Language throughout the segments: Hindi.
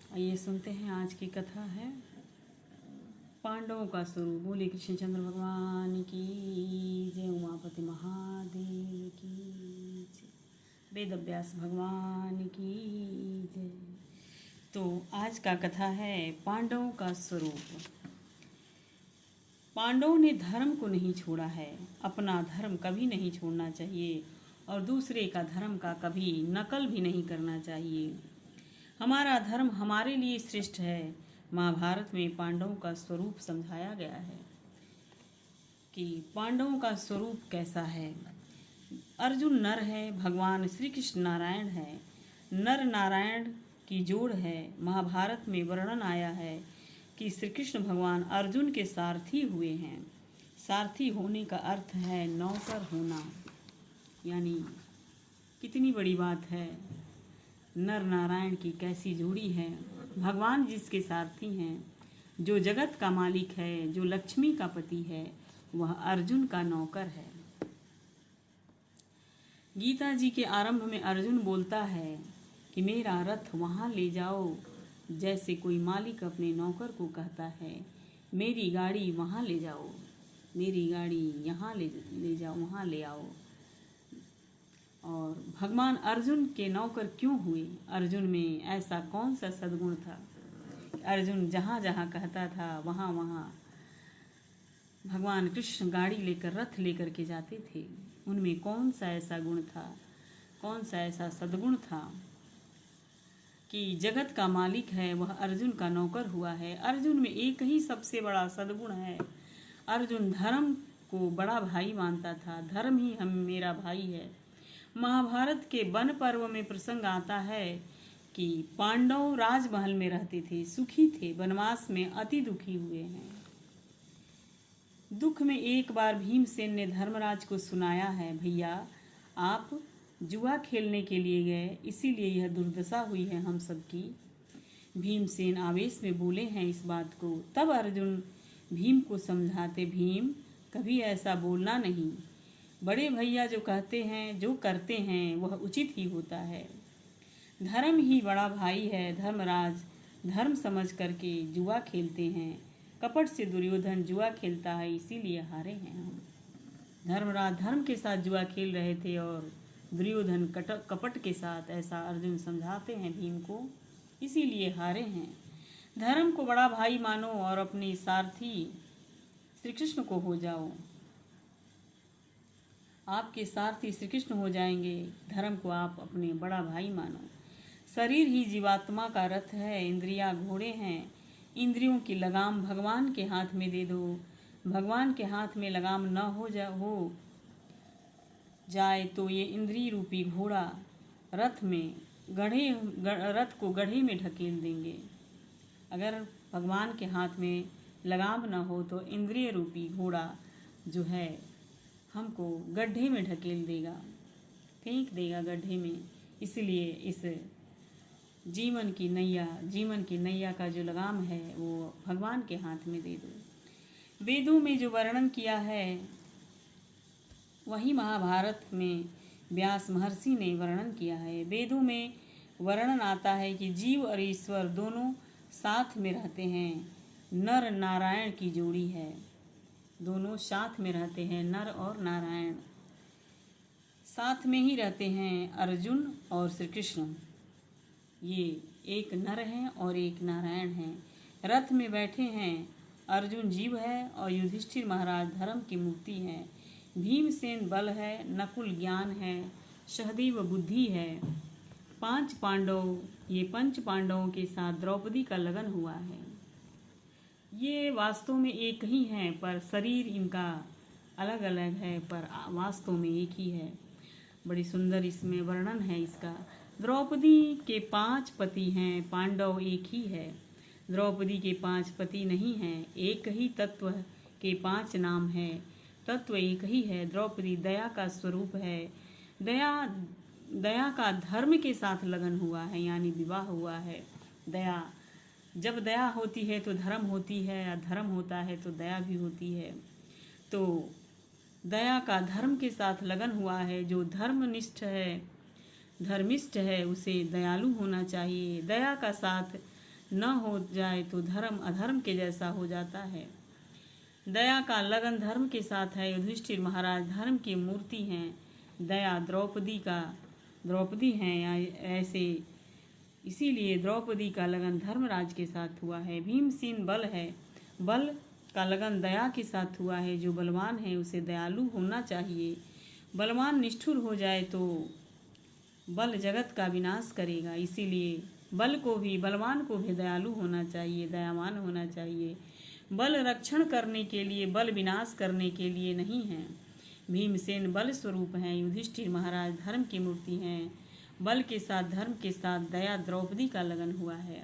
आइए सुनते हैं। आज की कथा है पांडवों का स्वरूप। बोले कृष्णचंद्र भगवान की जय, उमापति महादेव की जय, वेद व्यास भगवान की जय। तो आज का कथा है पांडवों का स्वरूप। पांडवों ने धर्म को नहीं छोड़ा है। अपना धर्म कभी नहीं छोड़ना चाहिए और दूसरे का धर्म का कभी नकल भी नहीं करना चाहिए। हमारा धर्म हमारे लिए श्रेष्ठ है। महाभारत में पांडवों का स्वरूप समझाया गया है कि पांडवों का स्वरूप कैसा है। अर्जुन नर है, भगवान श्री कृष्ण नारायण है। नर नारायण की जोड़ है। महाभारत में वर्णन आया है कि श्री कृष्ण भगवान अर्जुन के सारथी हुए हैं। सारथी होने का अर्थ है नौकर होना, यानी कितनी बड़ी बात है। नर नारायण की कैसी जोड़ी है। भगवान जिसके सारथी हैं, जो जगत का मालिक है, जो लक्ष्मी का पति है, वह अर्जुन का नौकर है। गीता जी के आरंभ में अर्जुन बोलता है कि मेरा रथ वहाँ ले जाओ, जैसे कोई मालिक अपने नौकर को कहता है मेरी गाड़ी वहाँ ले जाओ, मेरी गाड़ी यहाँ ले जाओ, वहाँ ले आओ। और भगवान अर्जुन के नौकर क्यों हुए? अर्जुन में ऐसा कौन सा सद्गुण था? अर्जुन जहाँ जहाँ कहता था वहाँ वहाँ भगवान कृष्ण गाड़ी लेकर, रथ लेकर के जाते थे। उनमें कौन सा ऐसा गुण था, कौन सा ऐसा सद्गुण था कि जगत का मालिक है वह अर्जुन का नौकर हुआ है। अर्जुन में एक ही सबसे बड़ा सद्गुण है। अर्जुन धर्म को बड़ा भाई मानता था। धर्म ही मेरा भाई है। महाभारत के वन पर्व में प्रसंग आता है कि पांडव राजमहल में रहते थे, सुखी थे, वनवास में अति दुखी हुए हैं। दुख में एक बार भीमसेन ने धर्मराज को सुनाया है, भैया आप जुआ खेलने के लिए गए, इसीलिए यह दुर्दशा हुई है हम सबकी। भीमसेन आवेश में बोले हैं इस बात को। तब अर्जुन भीम को समझाते, भीम कभी ऐसा बोलना नहीं। बड़े भैया जो कहते हैं, जो करते हैं वह उचित ही होता है। धर्म ही बड़ा भाई है। धर्मराज धर्म समझ करके जुआ खेलते हैं। कपट से दुर्योधन जुआ खेलता है, इसीलिए हारे हैं हम। धर्मराज धर्म के साथ जुआ खेल रहे थे और दुर्योधन कपट के साथ, ऐसा अर्जुन समझाते हैं भीम को, इसीलिए हारे हैं। धर्म को बड़ा भाई मानो और अपने सारथी श्री कृष्ण को हो जाओ। आपके सारथी श्री कृष्ण हो जाएंगे। धर्म को आप अपने बड़ा भाई मानो। शरीर ही जीवात्मा का रथ है, इंद्रियां घोड़े हैं। इंद्रियों की लगाम भगवान के हाथ में दे दो। भगवान के हाथ में लगाम न हो जाए तो ये इंद्रिय रूपी घोड़ा रथ को गड्ढे में ढकेल देंगे। अगर भगवान के हाथ में लगाम न हो तो इंद्रिय रूपी घोड़ा जो है हमको गड्ढे में ढकेल देगा, फेंक देगा गड्ढे में। इसलिए इस जीवन की नैया का जो लगाम है वो भगवान के हाथ में दे दो। वेदों में जो वर्णन किया है वही महाभारत में व्यास महर्षि ने वर्णन किया है। वेदों में वर्णन आता है कि जीव और ईश्वर दोनों साथ में रहते हैं। नर नारायण की जोड़ी है, दोनों साथ में रहते हैं। नर और नारायण साथ में ही रहते हैं। अर्जुन और श्री कृष्ण, ये एक नर हैं और एक नारायण हैं। रथ में बैठे हैं। अर्जुन जीव है और युधिष्ठिर महाराज धर्म की मूर्ति हैं। भीमसेन बल है, नकुल ज्ञान है, सहदेव बुद्धि है। ये पंच पांडवों के साथ द्रौपदी का लगन हुआ है। ये वास्तव में एक ही हैं, पर शरीर इनका अलग अलग है, पर वास्तव में एक ही है। बड़ी सुंदर इसमें वर्णन है इसका। द्रौपदी के 5 पति हैं, पांडव एक ही है। द्रौपदी के 5 पति नहीं हैं, एक ही तत्व के 5 नाम है। तत्व एक ही है। द्रौपदी दया का स्वरूप है। दया का धर्म के साथ लगन हुआ है, यानी विवाह हुआ है। जब दया होती है तो धर्म होती है, या धर्म होता है तो दया भी होती है। तो दया का धर्म के साथ लगन हुआ है। जो धर्मनिष्ठ है, धर्मिष्ठ है, उसे दयालु होना चाहिए। दया का साथ न हो जाए तो धर्म अधर्म के जैसा हो जाता है। दया का लगन धर्म के साथ है। युधिष्ठिर महाराज धर्म की मूर्ति हैं। दया द्रौपदी हैं ऐसे, इसीलिए द्रौपदी का लगन धर्मराज के साथ हुआ है। भीमसेन बल है, बल का लगन दया के साथ हुआ है। जो बलवान है उसे दयालु होना चाहिए। बलवान निष्ठुर हो जाए तो बल जगत का विनाश करेगा, इसीलिए बलवान को भी दयालु होना चाहिए, दयावान होना चाहिए। बल रक्षण करने के लिए, बल विनाश करने के लिए नहीं है। भीमसेन बल स्वरूप हैं। युधिष्ठिर महाराज धर्म की मूर्ति हैं। बल के साथ धर्म के साथ दया द्रौपदी का लगन हुआ है।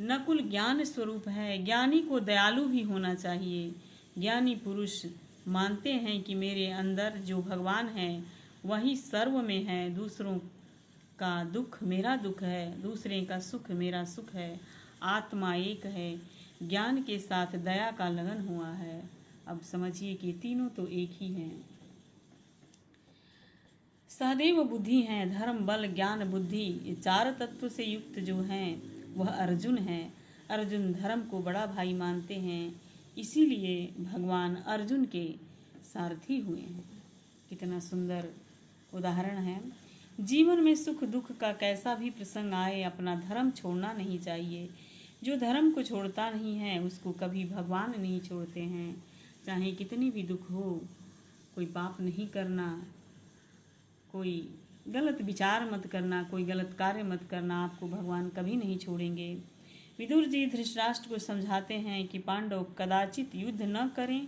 नकुल ज्ञान स्वरूप है। ज्ञानी को दयालु भी होना चाहिए। ज्ञानी पुरुष मानते हैं कि मेरे अंदर जो भगवान है वही सर्व में है। दूसरों का दुख मेरा दुख है, दूसरे का सुख मेरा सुख है। आत्मा एक है। ज्ञान के साथ दया का लगन हुआ है। अब समझिए कि तीनों तो एक ही हैं। सहदेव बुद्धि हैं। धर्म बल ज्ञान बुद्धि, ये चार तत्व से युक्त जो हैं वह अर्जुन है। अर्जुन धर्म को बड़ा भाई मानते हैं, इसीलिए भगवान अर्जुन के सारथी हुए हैं। कितना सुंदर उदाहरण है। जीवन में सुख दुख का कैसा भी प्रसंग आए, अपना धर्म छोड़ना नहीं चाहिए। जो धर्म को छोड़ता नहीं है उसको कभी भगवान नहीं छोड़ते हैं। चाहे कितनी भी दुख हो, कोई पाप नहीं करना, कोई गलत विचार मत करना, कोई गलत कार्य मत करना, आपको भगवान कभी नहीं छोड़ेंगे। विदुर जी धृतराष्ट्र को समझाते हैं कि पांडव कदाचित युद्ध न करें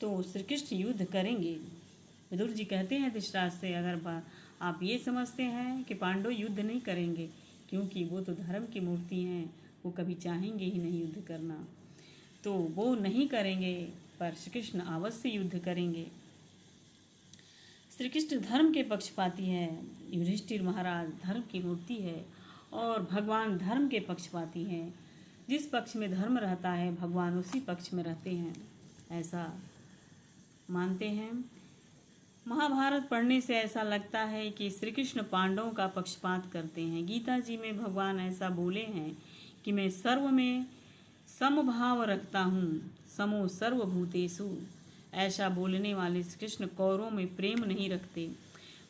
तो श्री कृष्ण युद्ध करेंगे। विदुर जी कहते हैं धृतराष्ट्र से, अगर आप ये समझते हैं कि पांडव युद्ध नहीं करेंगे, क्योंकि वो तो धर्म की मूर्ति हैं, वो कभी चाहेंगे ही नहीं युद्ध करना, तो वो नहीं करेंगे, पर श्री कृष्ण अवश्य युद्ध करेंगे। श्री कृष्ण धर्म के पक्षपाती है। युधिष्ठिर महाराज धर्म की मूर्ति है और भगवान धर्म के पक्षपाती हैं। जिस पक्ष में धर्म रहता है भगवान उसी पक्ष में रहते हैं, ऐसा मानते हैं। महाभारत पढ़ने से ऐसा लगता है कि श्री कृष्ण पांडवों का पक्षपात करते हैं। गीता जी में भगवान ऐसा बोले हैं कि मैं सर्व में समभाव रखता हूँ, समो सर्वभूतेषु। ऐसा बोलने वाले श्री कृष्ण कौरवों में प्रेम नहीं रखते।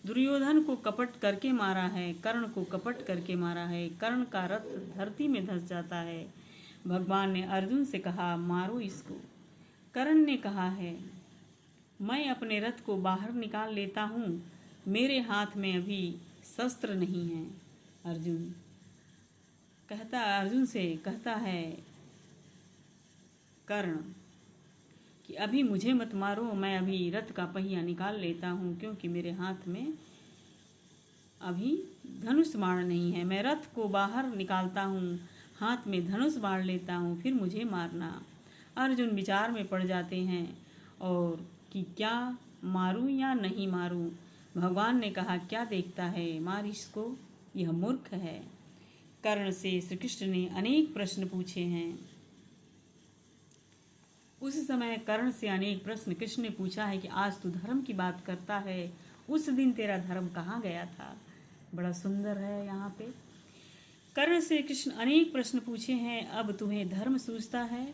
दुर्योधन को कपट करके मारा है, कर्ण को कपट करके मारा है, कर्ण का रथ धरती में धंस जाता है। भगवान ने अर्जुन से कहा मारो इसको। कर्ण ने कहा है मैं अपने रथ को बाहर निकाल लेता हूँ, मेरे हाथ में अभी शस्त्र नहीं है। अर्जुन से कहता है कर्ण कि अभी मुझे मत मारो, मैं अभी रथ का पहिया निकाल लेता हूँ, क्योंकि मेरे हाथ में अभी धनुष बाण नहीं है। मैं रथ को बाहर निकालता हूँ, हाथ में धनुष बाण लेता हूँ, फिर मुझे मारना। अर्जुन विचार में पड़ जाते हैं और कि क्या मारूं या नहीं मारूं। भगवान ने कहा क्या देखता है, मार इसको, यह मूर्ख है। कर्ण से श्री कृष्ण ने अनेक प्रश्न पूछे हैं। उस समय कर्ण से अनेक प्रश्न कृष्ण ने पूछा है कि आज तू धर्म की बात करता है, उस दिन तेरा धर्म कहाँ गया था। बड़ा सुंदर है यहाँ पे। कर्ण से कृष्ण अनेक प्रश्न पूछे हैं। अब तुम्हें धर्म सूझता है।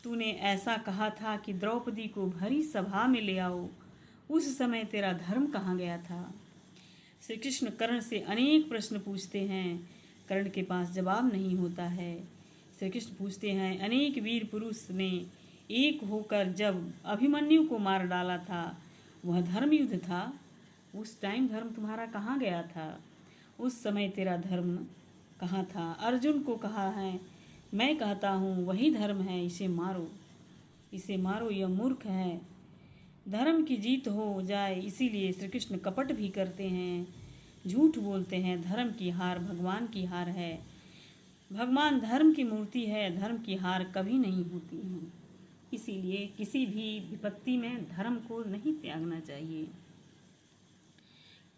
तूने ऐसा कहा था कि द्रौपदी को भरी सभा में ले आओ, उस समय तेरा धर्म कहाँ गया था। श्री कृष्ण कर्ण से अनेक प्रश्न पूछते हैं, कर्ण के पास जवाब नहीं होता है। श्री कृष्ण पूछते हैं अनेक वीर पुरुष ने एक होकर जब अभिमन्यु को मार डाला था, वह धर्म युद्ध था, उस टाइम धर्म तुम्हारा कहाँ गया था, उस समय तेरा धर्म कहाँ था। अर्जुन को कहा है मैं कहता हूँ वही धर्म है, इसे मारो, यह मूर्ख है। धर्म की जीत हो जाए इसीलिए श्री कृष्ण कपट भी करते हैं, झूठ बोलते हैं। धर्म की हार भगवान की हार है। भगवान धर्म की मूर्ति है, धर्म की हार कभी नहीं होती है। इसीलिए किसी भी विपत्ति में धर्म को नहीं त्यागना चाहिए।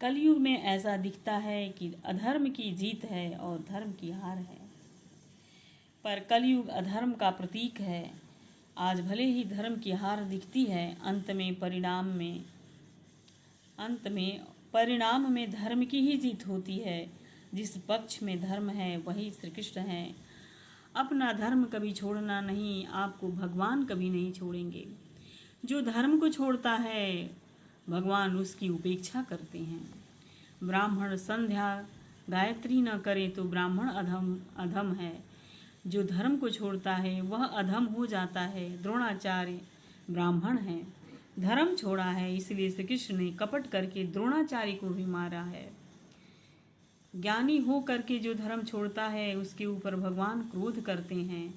कलयुग में ऐसा दिखता है कि अधर्म की जीत है और धर्म की हार है, पर कलयुग अधर्म का प्रतीक है। आज भले ही धर्म की हार दिखती है, अंत में परिणाम में धर्म की ही जीत होती है। जिस पक्ष में धर्म है वही श्री कृष्ण है अपना धर्म कभी छोड़ना नहीं, आपको भगवान कभी नहीं छोड़ेंगे। जो धर्म को छोड़ता है भगवान उसकी उपेक्षा करते हैं। ब्राह्मण संध्या गायत्री न करे तो ब्राह्मण अधम है। जो धर्म को छोड़ता है वह अधम हो जाता है। द्रोणाचार्य ब्राह्मण है, धर्म छोड़ा है, इसलिए श्री कृष्ण ने कपट करके द्रोणाचार्य को भी मारा है। ज्ञानी हो करके जो धर्म छोड़ता है उसके ऊपर भगवान क्रोध करते हैं।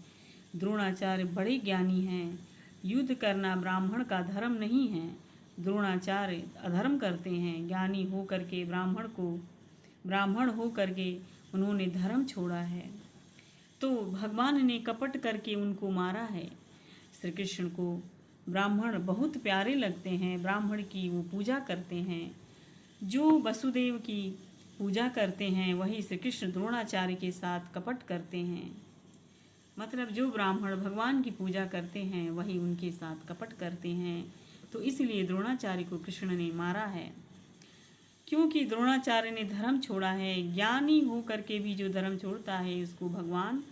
द्रोणाचार्य बड़े ज्ञानी हैं। युद्ध करना ब्राह्मण का धर्म नहीं है। द्रोणाचार्य अधर्म करते हैं। ज्ञानी हो करके ब्राह्मण हो करके उन्होंने धर्म छोड़ा है, तो भगवान ने कपट करके उनको मारा है। श्री कृष्ण को ब्राह्मण बहुत प्यारे लगते हैं। ब्राह्मण की वो पूजा करते हैं। जो वसुदेव की पूजा करते हैं वही श्री कृष्ण द्रोणाचार्य के साथ कपट करते हैं। मतलब जो ब्राह्मण भगवान की पूजा करते हैं वही उनके साथ कपट करते हैं। तो इसलिए द्रोणाचार्य को कृष्ण ने मारा है, क्योंकि द्रोणाचार्य ने धर्म छोड़ा है। ज्ञानी हो करके भी जो धर्म छोड़ता है उसको भगवान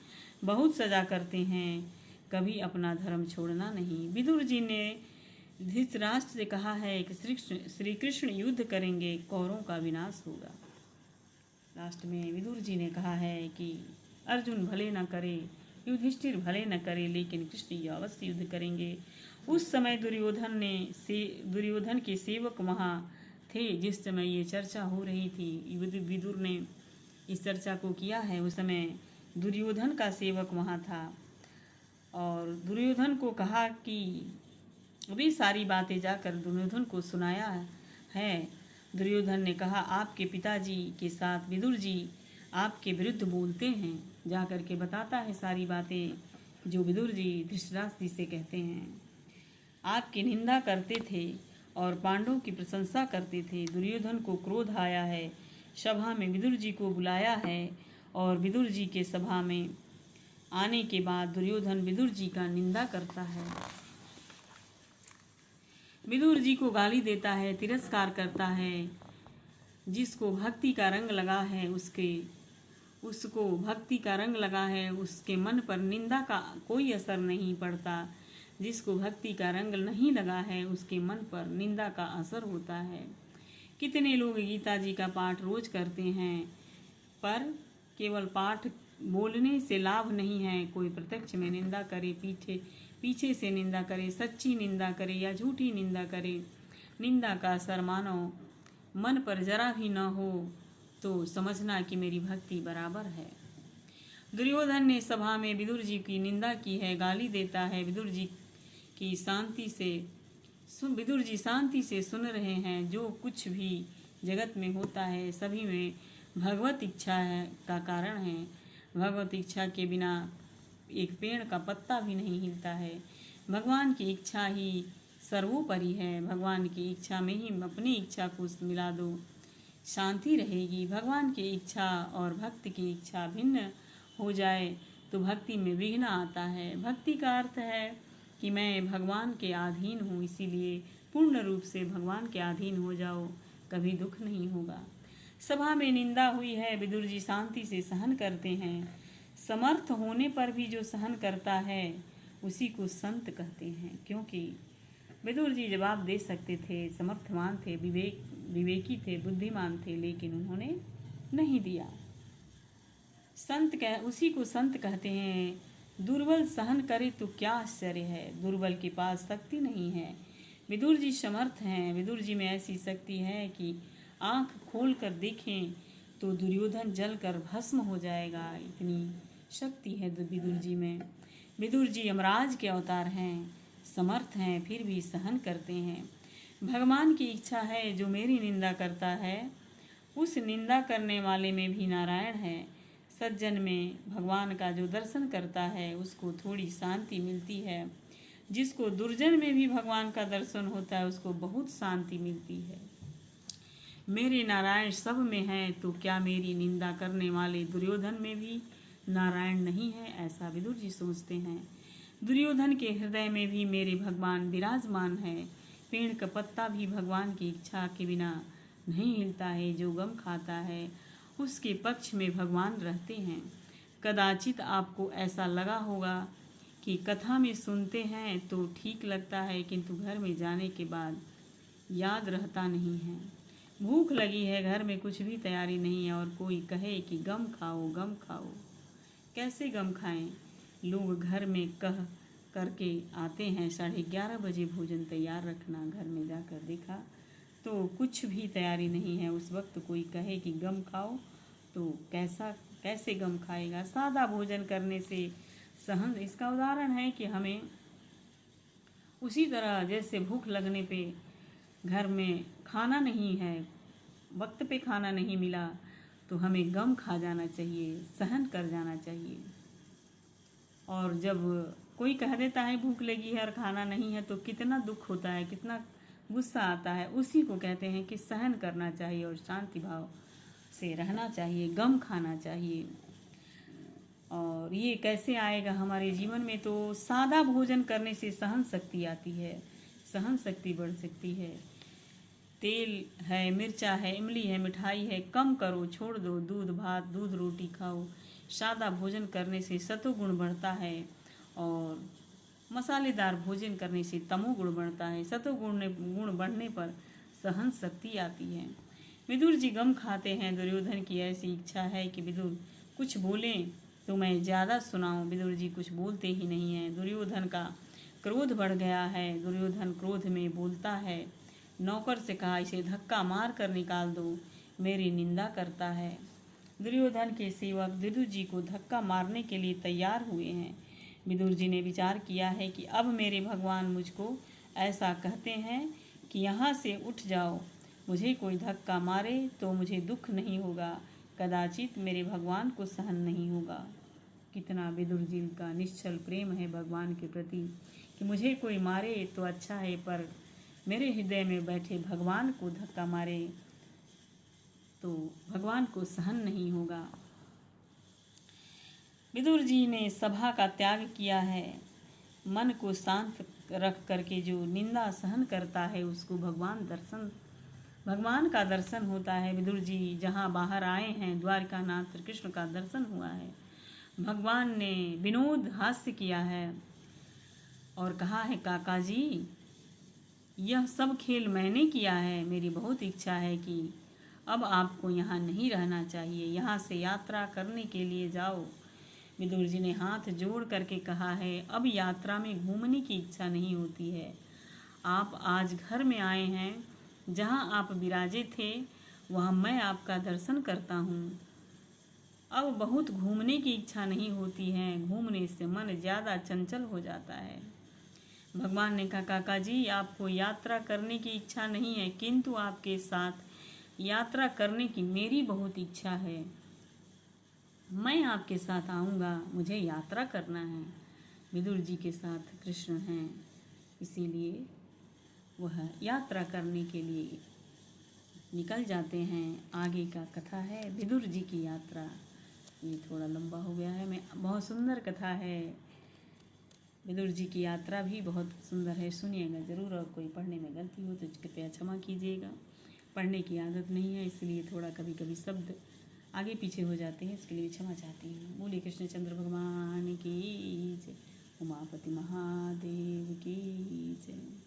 बहुत सजा करते हैं। कभी अपना धर्म छोड़ना नहीं। विदुर जी ने धृतराष्ट्र से कहा है कि श्री कृष्ण युद्ध करेंगे, कौरवों का विनाश होगा। लास्ट में विदुर जी ने कहा है कि अर्जुन भले न करे, युधिष्ठिर भले न करे, लेकिन कृष्ण अवश्य युद्ध करेंगे। उस समय दुर्योधन के सेवक वहाँ थे जिस समय ये चर्चा हो रही थी। विदुर ने इस चर्चा को किया है। उस समय दुर्योधन का सेवक वहाँ था और दुर्योधन को कहा कि वे सारी बातें जाकर दुर्योधन को सुनाया है। दुर्योधन ने कहा आपके पिताजी के साथ विदुर जी आपके विरुद्ध बोलते हैं। जा कर के बताता है सारी बातें जो विदुर जी धृतराष्ट्र जी से कहते हैं। आपकी निंदा करते थे और पांडवों की प्रशंसा करते थे। दुर्योधन को क्रोध आया है, सभा में विदुर जी को बुलाया है और विदुर जी के सभा में आने के बाद दुर्योधन विदुर जी का निंदा करता है, विदुर जी को गाली देता है, तिरस्कार करता है। जिसको भक्ति का रंग लगा है उसको भक्ति का रंग लगा है, उसके मन पर निंदा का कोई असर नहीं पड़ता। जिसको भक्ति का रंग नहीं लगा है उसके मन पर निंदा का असर होता है। कितने लोग गीता जी का पाठ रोज करते हैं, पर केवल पाठ बोलने से लाभ नहीं है। कोई प्रत्यक्ष में निंदा करे, पीछे से निंदा करे, सच्ची निंदा करे या झूठी निंदा करे, निंदा का असर मानो मन पर जरा भी न हो तो समझना कि मेरी भक्ति बराबर है। दुर्योधन ने सभा में विदुर जी की निंदा की है, गाली देता है। विदुर जी शांति से सुन रहे हैं। जो कुछ भी जगत में होता है सभी में भगवत इच्छा का कारण है। भगवत इच्छा के बिना एक पेड़ का पत्ता भी नहीं हिलता है। भगवान की इच्छा ही सर्वोपरि है। भगवान की इच्छा में ही अपनी इच्छा को मिला दो, शांति रहेगी। भगवान की इच्छा और भक्ति की इच्छा भिन्न हो जाए तो भक्ति में विघ्न आता है। भक्ति का अर्थ है कि मैं भगवान के अधीन हूँ, इसीलिए पूर्ण रूप से भगवान के अधीन हो जाओ, कभी दुख नहीं होगा। सभा में निंदा हुई है, विदुर जी शांति से सहन करते हैं। समर्थ होने पर भी जो सहन करता है उसी को संत कहते हैं, क्योंकि विदुर जी जवाब दे सकते थे, समर्थवान थे, विवेकी थे, बुद्धिमान थे, लेकिन उन्होंने नहीं दिया। उसी को संत कहते हैं। दुर्बल सहन करे तो क्या आश्चर्य है, दुर्बल के पास शक्ति नहीं है। विदुर जी समर्थ हैं। विदुर जी में ऐसी शक्ति है कि आँख खोल कर देखें तो दुर्योधन जलकर भस्म हो जाएगा, इतनी शक्ति है विदुर जी में। विदुर जी यमराज के अवतार हैं, समर्थ हैं, फिर भी सहन करते हैं। भगवान की इच्छा है जो मेरी निंदा करता है उस निंदा करने वाले में भी नारायण है। सज्जन में भगवान का जो दर्शन करता है उसको थोड़ी शांति मिलती है। जिसको दुर्जन में भी भगवान का दर्शन होता है उसको बहुत शांति मिलती है। मेरे नारायण सब में है, तो क्या मेरी निंदा करने वाले दुर्योधन में भी नारायण नहीं है? ऐसा विदुर जी सोचते हैं। दुर्योधन के हृदय में भी मेरे भगवान विराजमान है। पेड़ का पत्ता भी भगवान की इच्छा के बिना नहीं हिलता है। जो गम खाता है उसके पक्ष में भगवान रहते हैं। कदाचित आपको ऐसा लगा होगा कि कथा में सुनते हैं तो ठीक लगता है, किंतु घर में जाने के बाद याद रहता नहीं है। भूख लगी है, घर में कुछ भी तैयारी नहीं है और कोई कहे कि गम खाओ गम खाओ। कैसे गम खाएं? लोग घर में कह करके आते हैं 11:30 बजे भोजन तैयार रखना। घर में जाकर देखा तो कुछ भी तैयारी नहीं है। उस वक्त कोई कहे कि गम खाओ तो कैसे गम खाएगा? सादा भोजन करने से सहन। इसका उदाहरण है कि हमें उसी तरह जैसे भूख लगने पे घर में खाना नहीं है, वक्त पे खाना नहीं मिला, तो हमें गम खा जाना चाहिए, सहन कर जाना चाहिए। और जब कोई कह देता है भूख लगी है और खाना नहीं है तो कितना दुख होता है, कितना गुस्सा आता है। उसी को कहते हैं कि सहन करना चाहिए और शांति भाव से रहना चाहिए, गम खाना चाहिए। और ये कैसे आएगा हमारे जीवन में? तो सादा भोजन करने से सहन शक्ति आती है, सहन शक्ति बढ़ सकती है। तेल है, मिर्चा है, इमली है, मिठाई है, कम करो, छोड़ दो। दूध भात, दूध रोटी खाओ। सादा भोजन करने से सतोगुण बढ़ता है और मसालेदार भोजन करने से तमोगुण बढ़ता है। गुण बढ़ने पर सहन शक्ति आती है। विदुर जी गम खाते हैं। दुर्योधन की ऐसी इच्छा है कि विदुर कुछ बोलें तो मैं ज़्यादा सुनाऊं। विदुर जी कुछ बोलते ही नहीं हैं। दुर्योधन का क्रोध बढ़ गया है। दुर्योधन क्रोध में बोलता है। नौकर से कहा इसे धक्का मार कर निकाल दो, मेरी निंदा करता है। दुर्योधन के सेवक विदुर जी को धक्का मारने के लिए तैयार हुए हैं। विदुर जी ने विचार किया है कि अब मेरे भगवान मुझको ऐसा कहते हैं कि यहाँ से उठ जाओ, मुझे कोई धक्का मारे तो मुझे दुख नहीं होगा, कदाचित मेरे भगवान को सहन नहीं होगा। कितना विदुर जी का निश्चल प्रेम है भगवान के प्रति कि मुझे कोई मारे तो अच्छा है, पर मेरे हृदय में बैठे भगवान को धक्का मारे तो भगवान को सहन नहीं होगा। विदुर जी ने सभा का त्याग किया है। मन को शांत रख करके जो निंदा सहन करता है उसको भगवान का दर्शन होता है। विदुर जी जहाँ बाहर आए हैं, द्वारकानाथ श्री कृष्ण का दर्शन हुआ है। भगवान ने विनोद हास्य किया है और कहा है, काका जी यह सब खेल मैंने किया है। मेरी बहुत इच्छा है कि अब आपको यहाँ नहीं रहना चाहिए, यहाँ से यात्रा करने के लिए जाओ। विदुर जी ने हाथ जोड़ करके कहा है, अब यात्रा में घूमने की इच्छा नहीं होती है। आप आज घर में आए हैं, जहाँ आप विराजे थे वहाँ मैं आपका दर्शन करता हूँ। अब बहुत घूमने की इच्छा नहीं होती है, घूमने से मन ज़्यादा चंचल हो जाता है। भगवान ने कहा, काका जी आपको यात्रा करने की इच्छा नहीं है, किंतु आपके साथ यात्रा करने की मेरी बहुत इच्छा है। मैं आपके साथ आऊँगा, मुझे यात्रा करना है। विदुर जी के साथ कृष्ण हैं, इसीलिए वह यात्रा करने के लिए निकल जाते हैं। आगे का कथा है विदुर जी की यात्रा। ये थोड़ा लंबा हो गया है, मैं बहुत सुंदर कथा है। विदुर जी की यात्रा भी बहुत सुंदर है, सुनिएगा ज़रूर। और कोई पढ़ने में गलती हो तो कृपया क्षमा कीजिएगा। पढ़ने की आदत नहीं है, इसलिए थोड़ा कभी कभी शब्द आगे पीछे हो जाते हैं, इसके लिए क्षमा चाहती हूँ। बोलिए कृष्णचंद्र भगवान की जय, उमापति महादेव की जय।